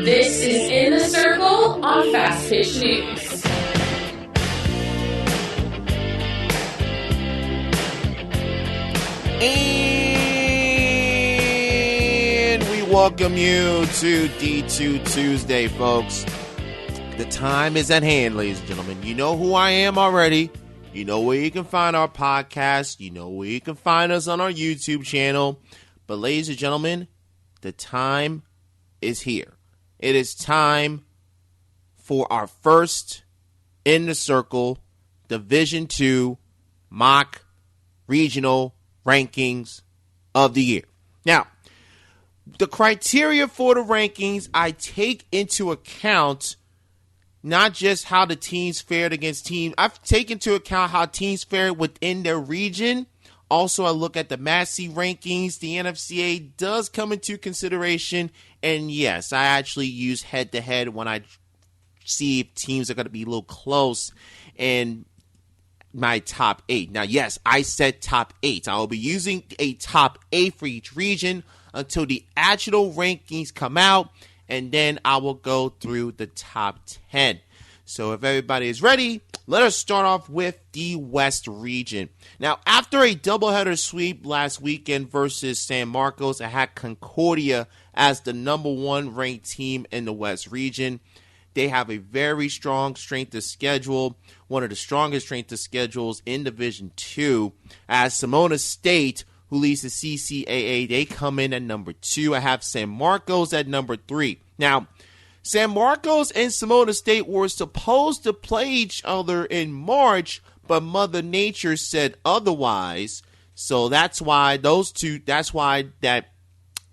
This is In the Circle on Fast Pitch News. And we welcome you to D2 Tuesday, folks. The time is at hand, ladies and gentlemen. You know who I am already. You know where you can find our podcast. You know where you can find us on our YouTube channel. But ladies and gentlemen, the time is here. It is time for our first In the Circle Division II mock regional rankings of the year. Now, the criteria for the rankings, I take into account not just how the teams fared against teams. I've taken into account how teams fared within their region. Also, I look at the Massey rankings. The NFCA does come into consideration. And yes, I actually use head-to-head when I see if teams are going to be a little close in my top 8. Now, yes, I said top 8. I will be using a top 8 for each region until the actual rankings come out. And then I will go through the top 10. So if everybody is ready, let us start off with the West region. Now, after a doubleheader sweep last weekend versus San Marcos, I had Concordia as the number 1 ranked team in the West region. They have a very strong strength of schedule, one of the strongest strength of schedules in Division II. As Simona State, who leads the CCAA, they come in at number 2. I have San Marcos at number 3. Now, San Marcos and Simona State were supposed to play each other in March, but Mother Nature said otherwise. So that's why that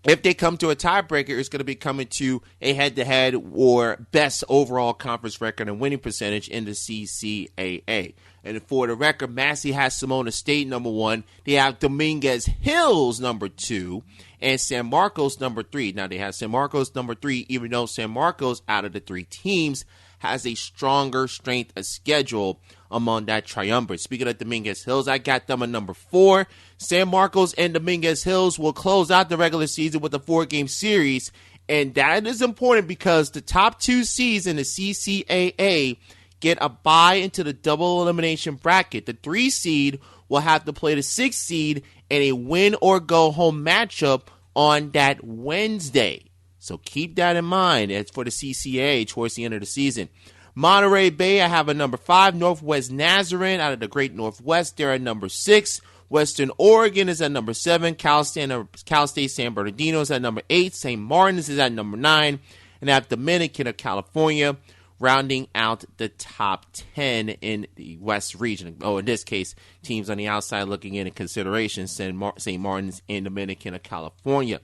if they come to a tiebreaker, it's going to be coming to a head-to-head or best overall conference record and winning percentage in the CCAA. And for the record, Massey has Simona State number 1. They have Dominguez Hills number 2 and San Marcos number 3. Now, they have San Marcos number 3, even though San Marcos, out of the 3 teams, has a stronger strength of schedule among that triumvirate. Speaking of Dominguez Hills, I got them at number 4. San Marcos and Dominguez Hills will close out the regular season with a 4-game series. And that is important because the top 2 seeds in the CCAA get a bye into the double elimination bracket. The 3 seed will have to play the 6 seed in a win or go home matchup on that Wednesday. So keep that in mind as for the CCAA towards the end of the season. Monterey Bay, I have a number 5. Northwest Nazarene out of the Great Northwest, they're at number 6. Western Oregon is at number 7. Cal State San Bernardino is at number 8. St. Martin's is at number 9. And I have Dominican of California rounding out the top 10 in the West region. Oh, in this case, teams on the outside looking in consideration, St. Martin's and Dominican of California.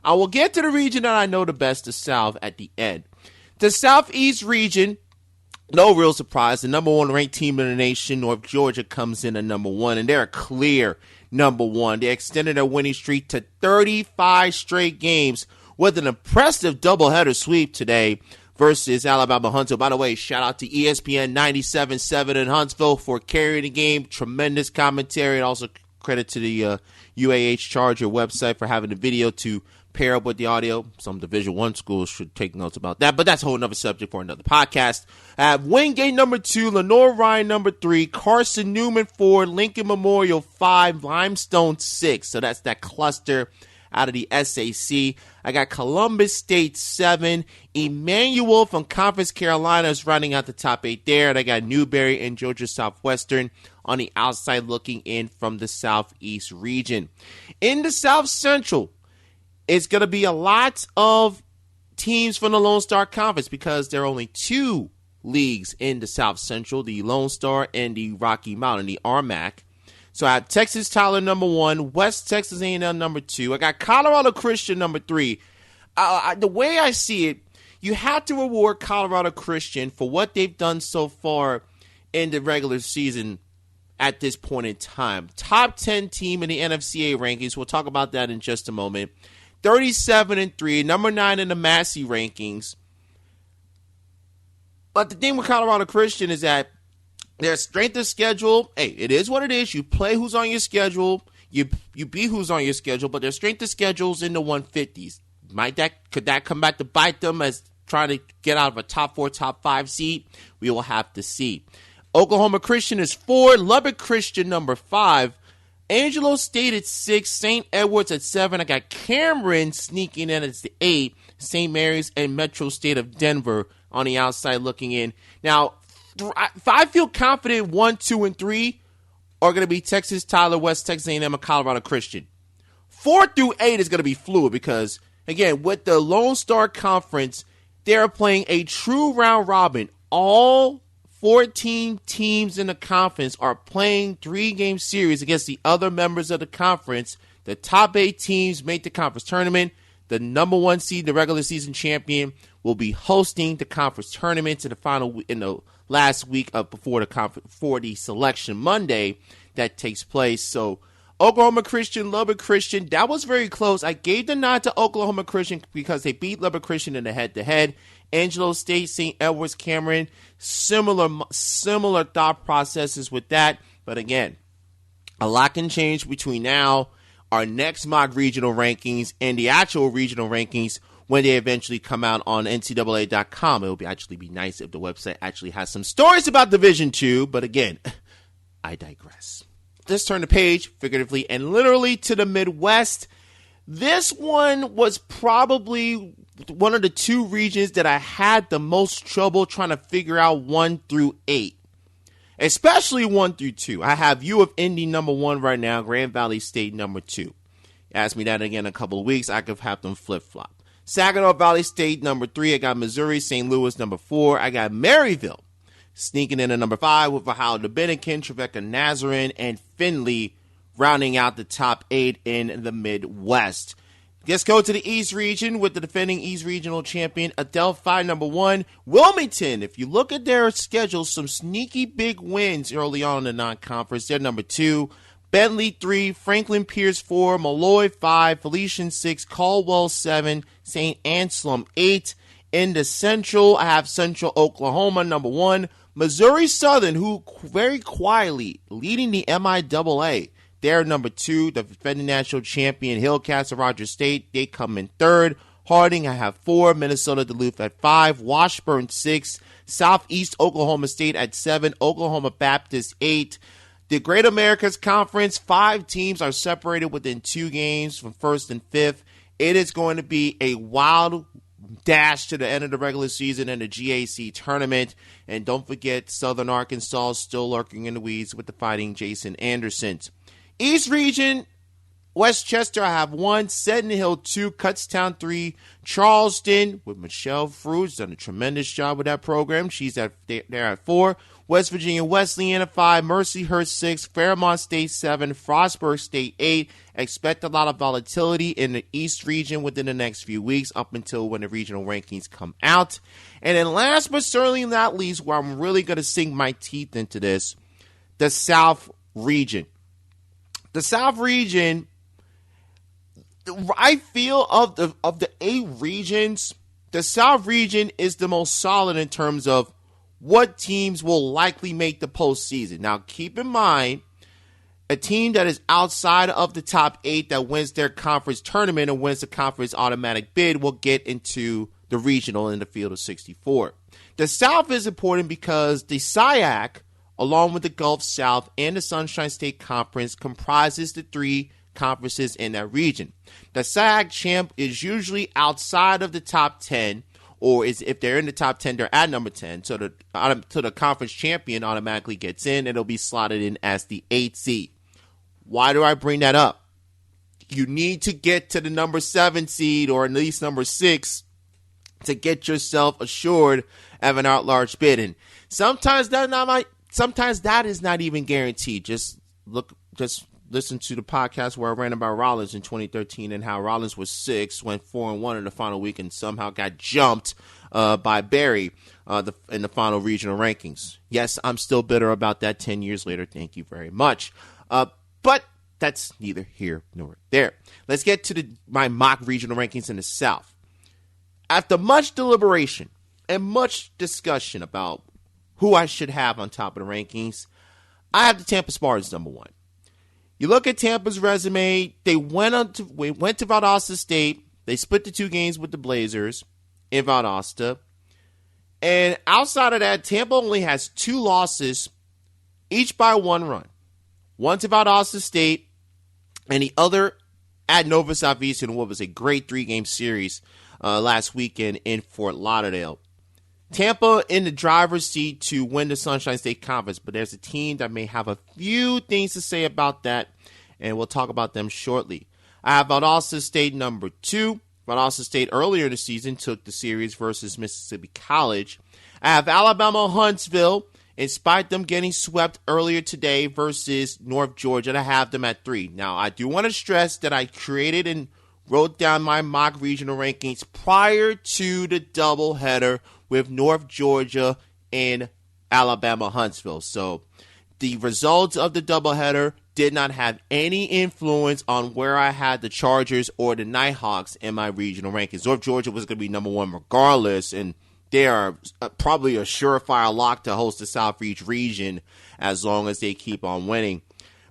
I will get to the region that I know the best, the South, at the end. The Southeast region, no real surprise. The number 1 ranked team in the nation, North Georgia, comes in at number 1, and they're a clear number 1. They extended their winning streak to 35 straight games with an impressive doubleheader sweep today versus Alabama Huntsville. By the way, shout out to ESPN 97.7 in Huntsville for carrying the game. Tremendous commentary, and also credit to the UAH Charger website for having the video to pair up with the audio. Some Division I schools should take notes about that, but that's a whole other subject for another podcast. I have Wingate number 2, Lenore Ryan number 3, Carson Newman 4, Lincoln Memorial 5, Limestone 6. So that's that cluster out of the SAC. I got Columbus State 7, Emmanuel from Conference Carolina is rounding out the top 8 there, and I got Newberry and Georgia Southwestern on the outside looking in from the Southeast region. In the South Central, it's going to be a lot of teams from the Lone Star Conference because there are only 2 leagues in the South Central, the Lone Star and the Rocky Mountain, the RMAC. So I have Texas Tyler number 1, West Texas A&M number 2. I got Colorado Christian number 3. The way I see it, you have to reward Colorado Christian for what they've done so far in the regular season at this point in time. Top 10 team in the NFCA rankings. We'll talk about that in just a moment. 37-3, number 9 in the Massey rankings. But the thing with Colorado Christian is that their strength of schedule, hey, it is what it is. You play who's on your schedule. You beat who's on your schedule, but their strength of schedule is in the 150s. Could that come back to bite them as trying to get out of a top 4, top 5 seed? We will have to see. Oklahoma Christian is 4, Lubbock Christian number 5, Angelo State at 6, St. Edwards at 7. I got Cameron sneaking in at the 8, St. Mary's and Metro State of Denver on the outside looking in. Now, I feel confident 1, 2, and 3 are going to be Texas, Tyler, West Texas A&M, and Colorado Christian. 4 through 8 is going to be fluid because, again, with the Lone Star Conference, they're playing a true round robin. All 14 teams in the conference are playing 3-game series against the other members of the conference. The top 8 teams make the conference tournament. The number 1 seed, the regular season champion, will be hosting the conference tournament in the last week of before the selection Monday that takes place. So Oklahoma Christian, Lubbock Christian, that was very close. I gave the nod to Oklahoma Christian because they beat Lubbock Christian in the head-to-head. Angelo State, St. Edwards, Cameron, similar thought processes with that. But again, a lot can change between now, our next mock regional rankings, and the actual regional rankings when they eventually come out on NCAA.com. It would actually be nice if the website actually has some stories about Division II. But again, I digress. Let's turn the page, figuratively and literally, to the Midwest. This one was probably one of the 2 regions that I had the most trouble trying to figure out 1 through 8. Especially 1 through 2. I have U of Indy number 1 right now, Grand Valley State number 2. Ask me that again in a couple of weeks, I could have them flip-flop. Saginaw Valley State number 3, I got Missouri, St. Louis number 4, I got Maryville sneaking in at number 5 with Ohio Dominican, Trevecca Nazarene, and Findlay rounding out the top 8 in the Midwest. Let's go to the East region with the defending East Regional champion, Adelphi number 1. Wilmington, if you look at their schedule, some sneaky big wins early on in the non-conference. They're number 2. Bentley 3, Franklin Pierce 4, Malloy 5, Felician 6, Caldwell 7, St. Anselm 8. In the Central, I have Central Oklahoma number 1. Missouri Southern, who very quietly leading the MIAA. They're number 2, the defending national champion, Hillcrest Rogers State. They come in 3rd. Harding, I have 4. Minnesota Duluth at 5. Washburn 6. Southeast Oklahoma State at 7. Oklahoma Baptist 8. The Great Americas Conference, 5 teams are separated within 2 games from 1st and 5th. It is going to be a wild dash to the end of the regular season and the GAC tournament. And don't forget, Southern Arkansas still lurking in the weeds with the Fighting Jason Andersons. East Region, Westchester, I have 1. Seton Hill 2. Kutztown 3. Charleston with Michelle Fruits done a tremendous job with that program. She's there at 4. West Virginia Wesleyan at 5. Mercyhurst 6. Fairmont State 7. Frostburg State 8. Expect a lot of volatility in the East region within the next few weeks up until when the regional rankings come out. And then last but certainly not least, where I'm really going to sink my teeth into this, the South region. The South region, I feel of the 8 regions, the South region is the most solid in terms of what teams will likely make the postseason. Now, keep in mind, a team that is outside of the top 8 that wins their conference tournament and wins the conference automatic bid will get into the regional in the field of 64. The South is important because the SIAC, along with the Gulf South and the Sunshine State Conference, comprises the 3 conferences in that region. The SIAC champ is usually outside of the top 10, or if they're in the top 10, they're at number 10. So the conference champion automatically gets in, and it'll be slotted in as the 8th seed. Why do I bring that up? You need to get to the number 7 seed, or at least number 6, to get yourself assured of an at-large bid. And sometimes that is not even guaranteed. Just listen to the podcast where I ran about Rollins in 2013 and how Rollins was 6, went 4-1 in the final week, and somehow got jumped by Barry in the final regional rankings. Yes, I'm still bitter about that 10 years later. Thank you very much. But that's neither here nor there. Let's get to my mock regional rankings in the South. After much deliberation and much discussion about who I should have on top of the rankings, I have the Tampa Spartans number 1. You look at Tampa's resume, they went to Valdosta State, they split the 2 games with the Blazers, in Valdosta. And outside of that, Tampa only has 2 losses, each by 1 run. One to Valdosta State, and the other at Nova Southeastern, what was a great 3-game series last weekend in Fort Lauderdale. Tampa in the driver's seat to win the Sunshine State Conference, but there's a team that may have a few things to say about that, and we'll talk about them shortly. I have Valdosta State number 2. Valdosta State earlier in the season took the series versus Mississippi College. I have Alabama Huntsville, in spite of them getting swept earlier today versus North Georgia. And I have them at 3. Now, I do want to stress that I created and wrote down my mock regional rankings prior to the doubleheader with North Georgia and Alabama Huntsville. So the results of the doubleheader did not have any influence on where I had the Chargers or the Nighthawks in my regional rankings. North Georgia was going to be number 1 regardless, and they are probably a surefire lock to host the South Reach region as long as they keep on winning.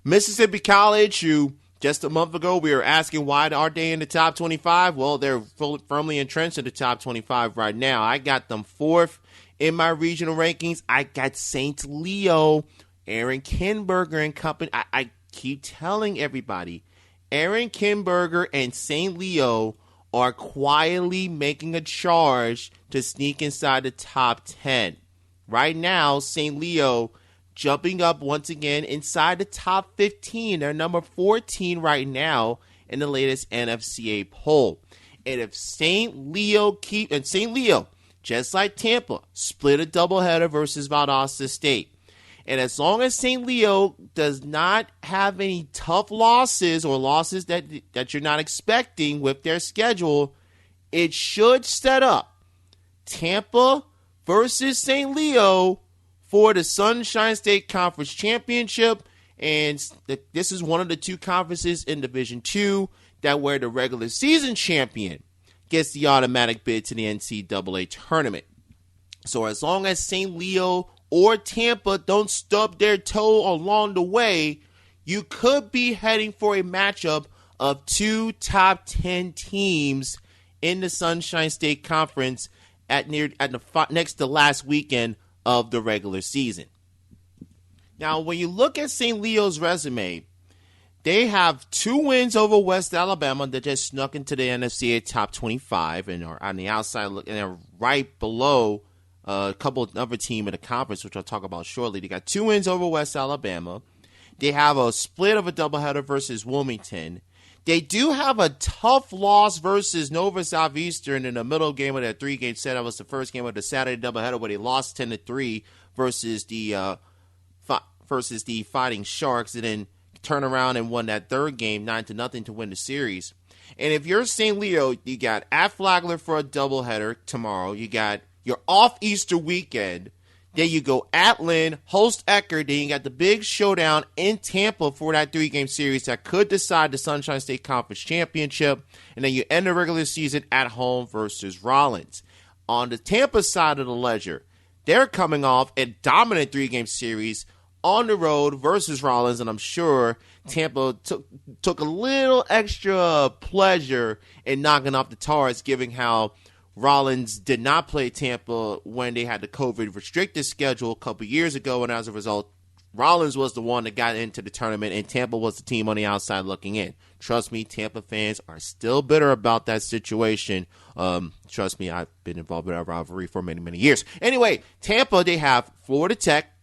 Mississippi College, who just a month ago we were asking why aren't they in the top 25? Well, they're firmly entrenched in the top 25 right now. I got them 4th in my regional rankings. I got St. Leo, Aaron Kinberger and company. I keep telling everybody, Aaron Kinberger and St. Leo are quietly making a charge to sneak inside the top 10. Right now, St. Leo jumping up once again inside the top 15. They're number 14 right now in the latest NFCA poll. And if St. Leo just like Tampa, split a doubleheader versus Valdosta State. And as long as St. Leo does not have any tough losses or losses that you're not expecting with their schedule, it should set up Tampa versus St. Leo for the Sunshine State Conference Championship. And this is one of the 2 conferences in Division II that where the regular season champion gets the automatic bid to the NCAA tournament. So as long as St. Leo or Tampa don't stub their toe along the way, you could be heading for a matchup of 2 top 10 teams in the Sunshine State Conference at the next to last weekend of the regular season. Now, when you look at St. Leo's resume, they have 2 wins over West Alabama that just snuck into the NFCA top 25 and are on the outside, and they're right below a couple of other team in the conference, which I'll talk about shortly. They got 2 wins over West Alabama. They have a split of a doubleheader versus Wilmington. They do have a tough loss versus Nova Southeastern in the middle game of that 3-game set. That was the first game of the Saturday doubleheader where they lost 10-3 versus the Fighting Sharks, and then turn around and won that 3rd game 9-0 to win the series. And if you're St. Leo, you got at Flagler for a doubleheader tomorrow. You're off Easter weekend. Then you go at Lynn, host Eckerd. Then you got the big showdown in Tampa for that 3-game series that could decide the Sunshine State Conference Championship. And then you end the regular season at home versus Rollins. On the Tampa side of the ledger, they're coming off a dominant 3-game series on the road versus Rollins. And I'm sure Tampa took a little extra pleasure in knocking off the Tars, given how Rollins did not play Tampa when they had the COVID-restricted schedule a couple years ago, and as a result, Rollins was the one that got into the tournament, and Tampa was the team on the outside looking in. Trust me, Tampa fans are still bitter about that situation. Trust me, I've been involved in that rivalry for many, many years. Anyway, Tampa, they have Florida Tech,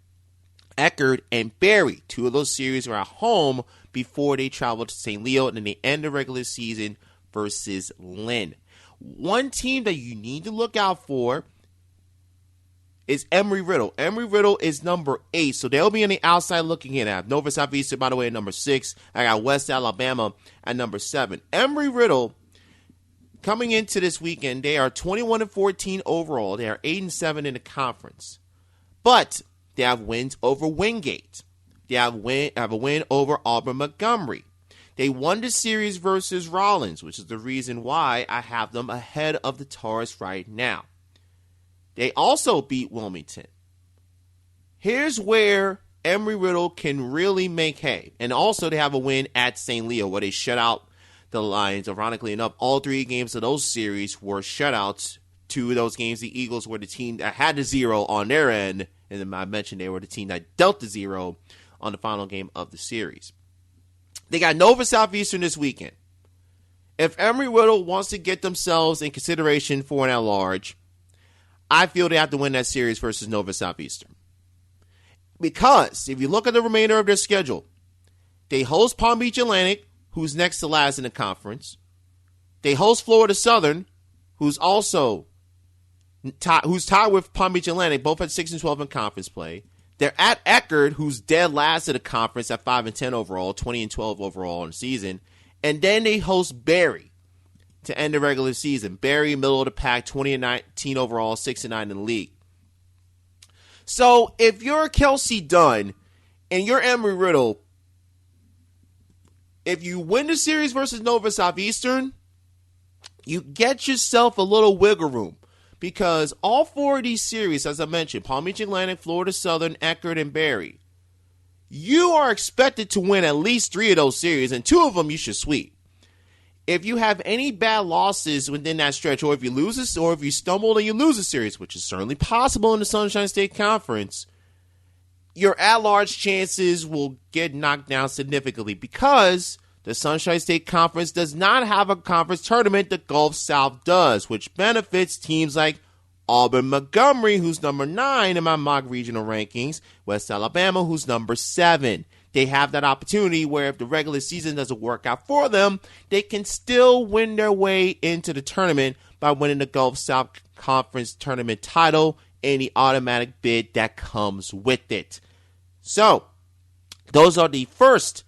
Eckerd, and Barry. 2 of those series are at home before they travel to St. Leo, and then they end the regular season versus Lynn. One team that you need to look out for is Embry-Riddle. Embry-Riddle is number 8, so they'll be on the outside looking in. I have Nova Southeastern, by the way, at number 6. I got West Alabama at number 7. Embry-Riddle, coming into this weekend, they are 21-14 overall. They are 8-7 in the conference. But they have wins over Wingate. They have a win over Auburn Montgomery. They won the series versus Rollins, which is the reason why I have them ahead of the Tars right now. They also beat Wilmington. Here's where Embry-Riddle can really make hay. And also they have a win at St. Leo where they shut out the Lions. Ironically enough, all 3 games of those series were shutouts 2 of those games, the Eagles were the team that had the 0 on their end, and then I mentioned they were the team that dealt the 0 on the final game of the series. They got Nova Southeastern this weekend. If Embry-Riddle wants to get themselves in consideration for an at-large, I feel they have to win that series versus Nova Southeastern. Because if you look at the remainder of their schedule, they host Palm Beach Atlantic, who's next to last in the conference. They host Florida Southern, who's also who's tied with Palm Beach Atlantic, both at 6-12 in conference play. They're at Eckerd, who's dead last of the conference at 5-10 overall, 20-12 overall in the season. And then they host Barry to end the regular season. Barry, middle of the pack, 20-19 overall, 6-9 in the league. So if you're Kelsey Dunn and you're Embry-Riddle, if you win the series versus Nova Southeastern, you get yourself a little wiggle room. Because all 4 of these series, as I mentioned, Palm Beach Atlantic, Florida Southern, Eckerd, and Barry, you are expected to win at least 3 of those series, and 2 of them you should sweep. If you have any bad losses within that stretch, or if you lose this, or if you stumble and you lose a series, which is certainly possible in the Sunshine State Conference, your at-large chances will get knocked down significantly because the Sunshine State Conference does not have a conference tournament. The Gulf South does, which benefits teams like Auburn-Montgomery, who's number 9 in my mock regional rankings, West Alabama, who's number 7. They have that opportunity where if the regular season doesn't work out for them, they can still win their way into the tournament by winning the Gulf South Conference tournament title and the automatic bid that comes with it. So, those are the first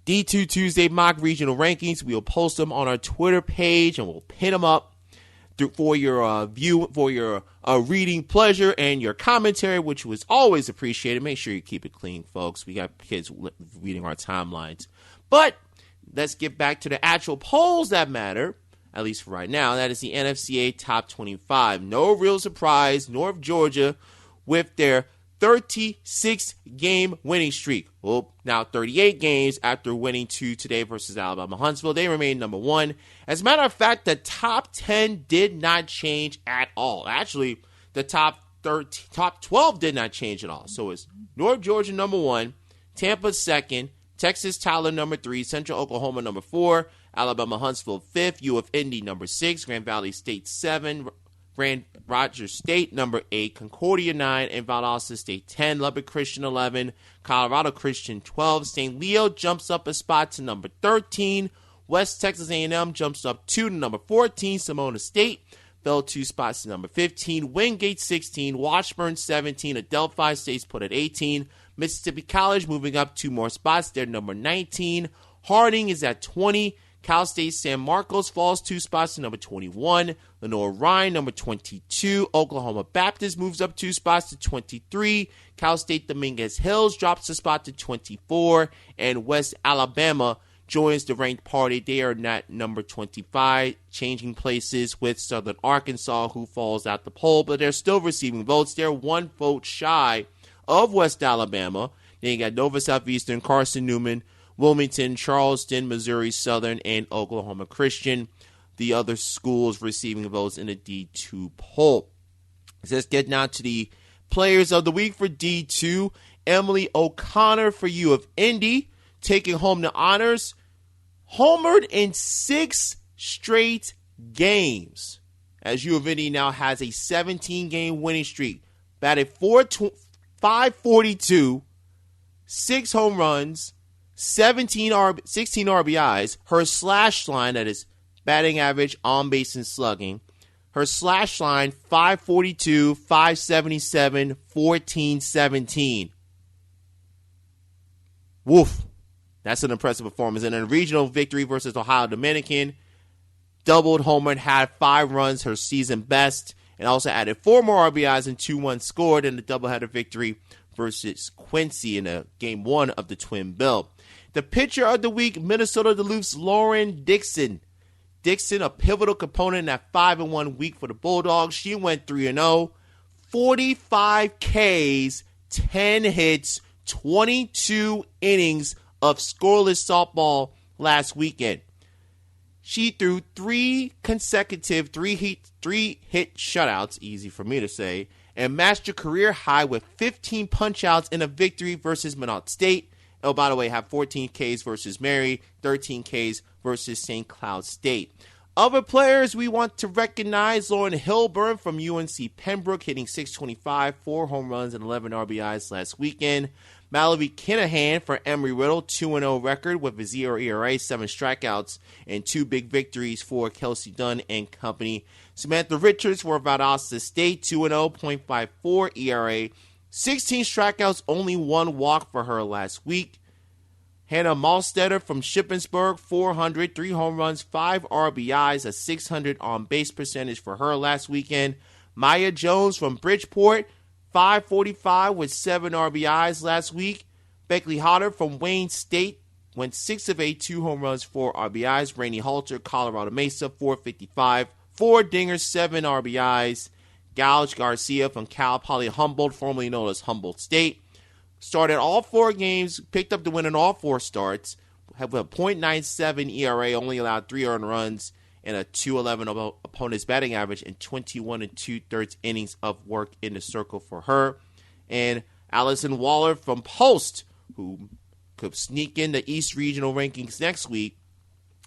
D2 Tuesday mock regional rankings. We'll post them on our Twitter page and we'll pin them up for your reading pleasure and your commentary, which was always appreciated. Make sure you keep it clean, folks. We got kids reading our timelines. But let's get back to the actual polls that matter, at least for right now. That is the NFCA Top 25. No real surprise, North Georgia with their 36-game winning streak. Well, now 38 games after winning 2 today versus Alabama Huntsville. They remain number 1. As a matter of fact, the top 10 did not change at all. Actually, the top 12 did not change at all. So it's North Georgia number 1, Tampa 2nd, Texas Tyler number 3, Central Oklahoma number 4, Alabama Huntsville 5th, U of Indy number 6, Grand Valley State 7, Grand Rogers State number 8, Concordia 9, and Valdosta State 10, Lubbock Christian 11, Colorado Christian 12, St. Leo jumps up a spot to number 13, West Texas A&M jumps up 2 to number 14, Simona State fell 2 spots to number 15, Wingate 16, Washburn 17, Adelphi State's put at 18, Mississippi College moving up 2 more spots, they're number 19, Harding is at 20, Cal State San Marcos falls 2 spots to number 21. Lenore Ryan, number 22. Oklahoma Baptist moves up 2 spots to 23. Cal State Dominguez Hills drops a spot to 24. And West Alabama joins the ranked party. They are at number 25, changing places with Southern Arkansas, who falls out the poll. But they're still receiving votes. They're 1 vote shy of West Alabama. Then you got Nova Southeastern, Carson Newman, Wilmington, Charleston, Missouri Southern, and Oklahoma Christian. The other schools receiving votes in the D2 poll. Let's get now to the players of the week for D2. Emily O'Connor for U of Indy, taking home the honors. Homered in 6 straight games, as U of Indy now has a 17-game winning streak. Batted .542, 6 home runs, 16 RBIs. Her slash line, that is batting average, on base, and slugging. Her slash line, .542, .577, .1417. Woof. That's an impressive performance. And a regional victory versus Ohio Dominican. Doubled homer, had 5 runs, her season best. And also added 4 more RBIs and 2 runs scored in the doubleheader victory versus Quincy in a game 1 of the Twin Bill. The pitcher of the week, Minnesota Duluth's Lauren Dixon. Dixon, a pivotal component in that 5-1 week for the Bulldogs. She went 3-0, 45 Ks, 10 hits, 22 innings of scoreless softball last weekend. She threw three consecutive three-hit shutouts, easy for me to say, and matched her career high with 15 punch-outs in a victory versus Minot State. Oh, by the way, have 14 Ks versus Mary, 13 Ks versus St. Cloud State. Other players we want to recognize: Lauren Hilburn from UNC Pembroke, hitting .625, 4 home runs and 11 RBIs last weekend. Mallory Kinahan for Embry-Riddle, 2-0 record with a 0 ERA, 7 strikeouts, and 2 big victories for Kelsey Dunn and company. Samantha Richards for Valdosta State, 2-0, .54 ERA, 16 strikeouts, only 1 walk for her last week. Hannah Malstetter from Shippensburg, 400, 3 home runs, 5 RBIs, a 600 on-base percentage for her last weekend. Maya Jones from Bridgeport, 545 with 7 RBIs last week. Beckley Hodder from Wayne State went 6 of 8, 2 home runs, 4 RBIs. Rainey Halter, Colorado Mesa, 455, 4 dingers, 7 RBIs. Gouge Garcia from Cal Poly Humboldt, formerly known as Humboldt State, started all 4 games, picked up the win in all 4 starts, have a .97 ERA, only allowed 3 earned runs, and a .211 opponent's batting average, and 21 2/3 innings of work in the circle for her. And Allison Waller from Post, who could sneak in the East Regional rankings next week,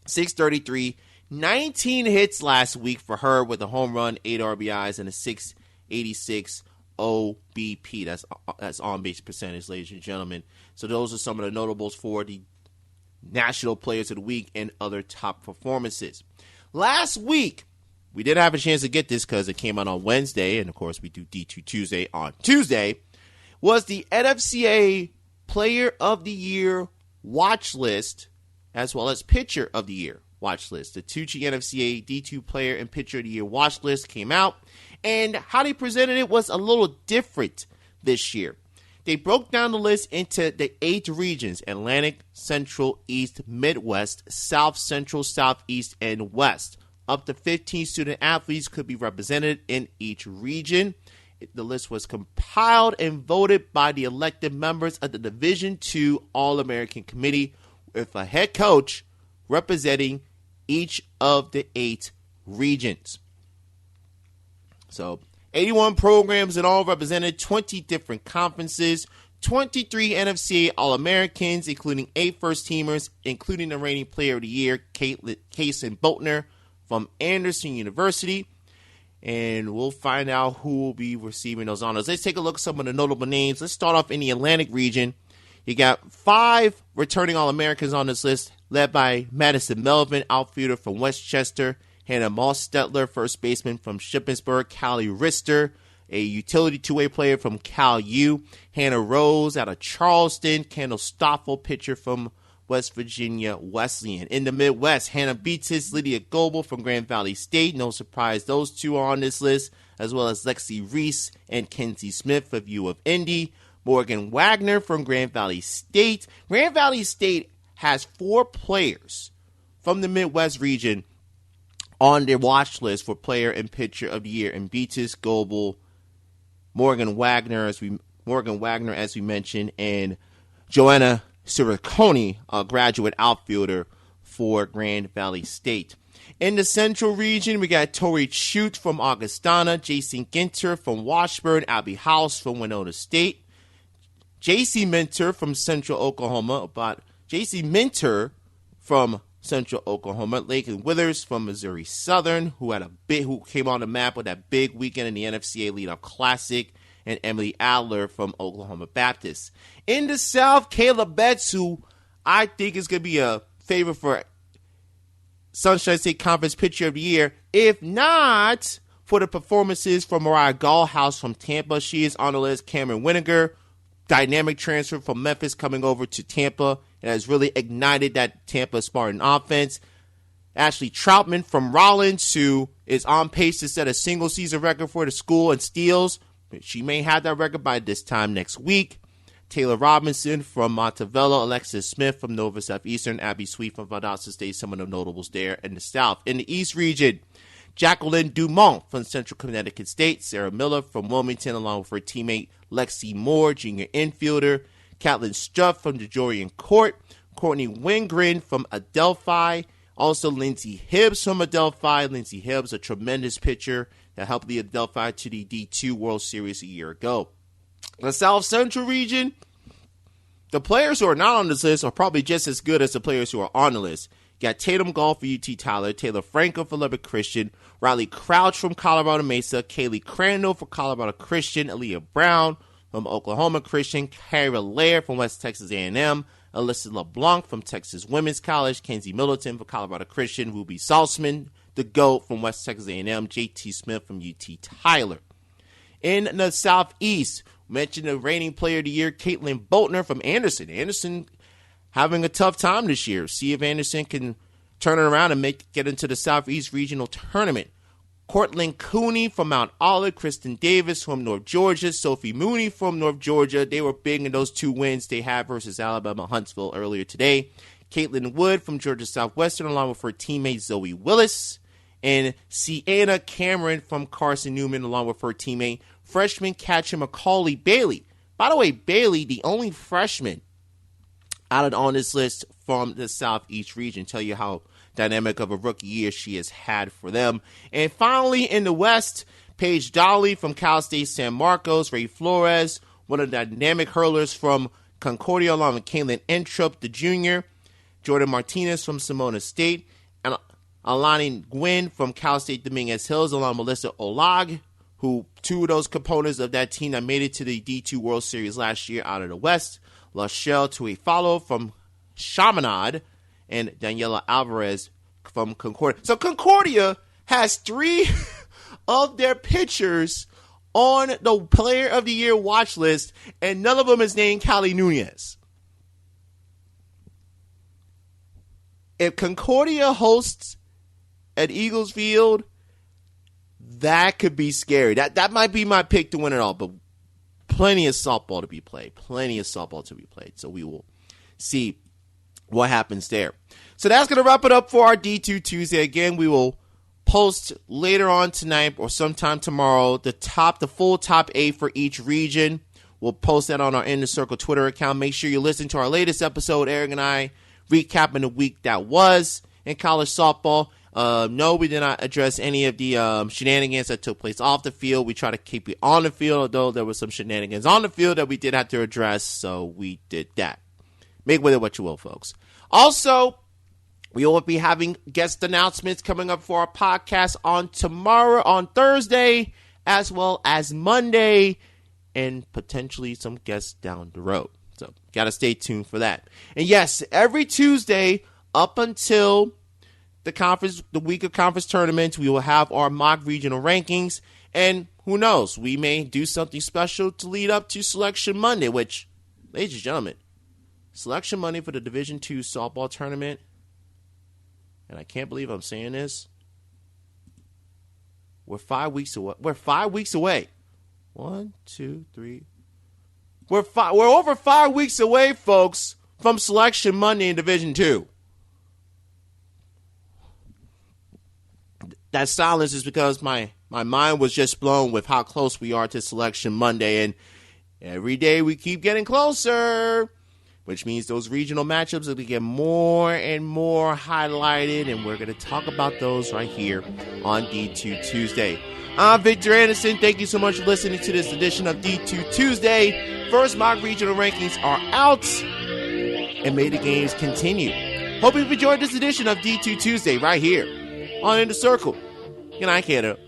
633, 19 hits last week for her with a home run, 8 RBIs, and a 686 OBP. That's on-base percentage, ladies and gentlemen. So those are some of the notables for the National Players of the Week and other top performances. Last week, we didn't have a chance to get this because it came out on Wednesday, and of course we do D2 Tuesday on Tuesday, was the NFCA Player of the Year watch list, as well as Pitcher of the Year watch list. The Tucci NFCA D2 Player and Pitcher of the Year watch list came out, and how they presented it was a little different this year. They broke down the list into the 8 regions: Atlantic, Central, East, Midwest, South Central, Southeast, and West. Up to 15 student athletes could be represented in each region. The list was compiled and voted by the elected members of the Division II All-American Committee, with a head coach representing each of the 8 regions. So 81 programs in all represented, 20 different conferences, 23 NFCA All-Americans, including 8 first-teamers, including the reigning Player of the Year, Kason Boatner from Anderson University. And we'll find out who will be receiving those honors. Let's take a look at some of the notable names. Let's start off in the Atlantic region. You got 5 returning All-Americans on this list, led by Madison Melvin, outfielder from Westchester; Hannah Moss-Stetler, first baseman from Shippensburg; Callie Rister, a utility two-way player from Cal U; Hannah Rose out of Charleston; Kendall Stoffel, pitcher from West Virginia Wesleyan. In the Midwest, Hannah Beatis, Lydia Goebel from Grand Valley State. No surprise, those 2 are on this list, as well as Lexi Reese and Kenzie Smith of U of Indy. Morgan Wagner from Grand Valley State. Grand Valley State has 4 players from the Midwest region on their watch list for Player and Pitcher of the Year: and Beatis, Goebel, Morgan Wagner, as we mentioned, and Joanna Siriconi, a graduate outfielder for Grand Valley State. In the Central region, we got Tori Chute from Augustana, Jason Ginter from Washburn, Abby House from Winona State, J.C. Minter from Central Oklahoma, Lakin Withers from Missouri Southern, who came on the map with that big weekend in the NFCA Leadoff Classic, and Emily Adler from Oklahoma Baptist. In the South, Kayla Betts, who I think is going to be a favorite for Sunshine State Conference Pitcher of the Year, if not for the performances from Mariah Gallhouse from Tampa. She is on the list. Cameron Winiger, dynamic transfer from Memphis, coming over to Tampa, and has really ignited that Tampa Spartan offense. Ashley Troutman from Rollins, who is on pace to set a single-season record for the school in steals. She may have that record by this time next week. Taylor Robinson from Montevallo, Alexis Smith from Nova Southeastern, Abby Sweet from Valdosta State, some of the notables there in the South. In the East region, Jacqueline Dumont from Central Connecticut State, Sarah Miller from Wilmington, along with her teammate Lexi Moore, junior infielder, Catlin Struff from DeJorian Court, Courtney Wingren from Adelphi, Also, Lindsey Hibbs from Adelphi. Lindsey Hibbs, a tremendous pitcher that helped lead Adelphi to the D2 World Series a year ago. The South Central region, the players who are not on this list are probably just as good as the players who are on the list. You got Tatum Golf for UT Tyler, Taylor Franco for Lubbock Christian, Riley Crouch from Colorado Mesa, Kaylee Crandall for Colorado Christian, Aaliyah Brown from Oklahoma Christian, Kyra Laird from West Texas A&M, Alyssa LeBlanc from Texas Women's College, Kenzie Middleton for Colorado Christian, Ruby Salzman, the GOAT from West Texas A&M, JT Smith from UT Tyler. In the Southeast, mentioned the reigning player of the year, Caitlin Boltner from Anderson. Anderson having a tough time this year. See if Anderson can turn it around and get into the Southeast Regional Tournament. Cortland Cooney from Mount Olive, Kristen Davis from North Georgia, Sophie Mooney from North Georgia. They were big in those 2 wins they had versus Alabama Huntsville earlier today. Caitlin Wood from Georgia Southwestern along with her teammate Zoe Willis. And Sienna Cameron from Carson Newman along with her teammate freshman catcher Macaulay Bailey. By the way, Bailey, the only freshman added on this list from the Southeast region. Tell you how dynamic of a rookie year she has had for them. And finally, in the West, Paige Dolly from Cal State San Marcos, Ray Flores, one of the dynamic hurlers from Concordia, along with Kaylin Entrup, the junior, Jordan Martinez from Simona State, and Alani Gwynn from Cal State Dominguez Hills, along with Melissa Olag, who 2 of those components of that team that made it to the D2 World Series last year out of the West. Lachelle Tuifalo from Chaminade, and Daniela Alvarez from Concordia. So Concordia has 3 of their pitchers on the Player of the Year watch list, and none of them is named Cali Nunez. If Concordia hosts at Eagles Field, that could be scary. That might be my pick to win it all, but plenty of softball to be played. So we will see what happens there. So that's going to wrap it up for our D2 Tuesday. Again, we will post later on tonight or sometime tomorrow the full top 8 for each region. We'll post that on our In the Circle Twitter account. Make sure you listen to our latest episode, Eric and I recapping the week that was in college softball. No, we did not address any of the shenanigans that took place off the field. We try to keep it on the field, although there was some shenanigans on the field that we did have to address, so we did that. Make with it what you will, folks. Also, we will be having guest announcements coming up for our podcast on Thursday, as well as Monday, and potentially some guests down the road. So, gotta stay tuned for that. And yes, every Tuesday up until the week of conference tournaments, we will have our mock regional rankings, and who knows, we may do something special to lead up to Selection Monday, which, ladies and gentlemen, Selection Monday for the Division II softball tournament, and I can't believe I'm saying this, we're 5 weeks away. We're 5 weeks away. 1, 2, 3. We're over 5 weeks away, folks, from Selection Monday in Division II. That silence is because my mind was just blown with how close we are to Selection Monday, and every day we keep getting closer, which means those regional matchups are going to get more and more highlighted, and we're going to talk about those right here on D2 Tuesday. I'm Victor Anderson. Thank you so much for listening to this edition of D2 Tuesday. First mock regional rankings are out, and may the games continue. Hope you've enjoyed this edition of D2 Tuesday right here on In the Circle. Good night, Canada.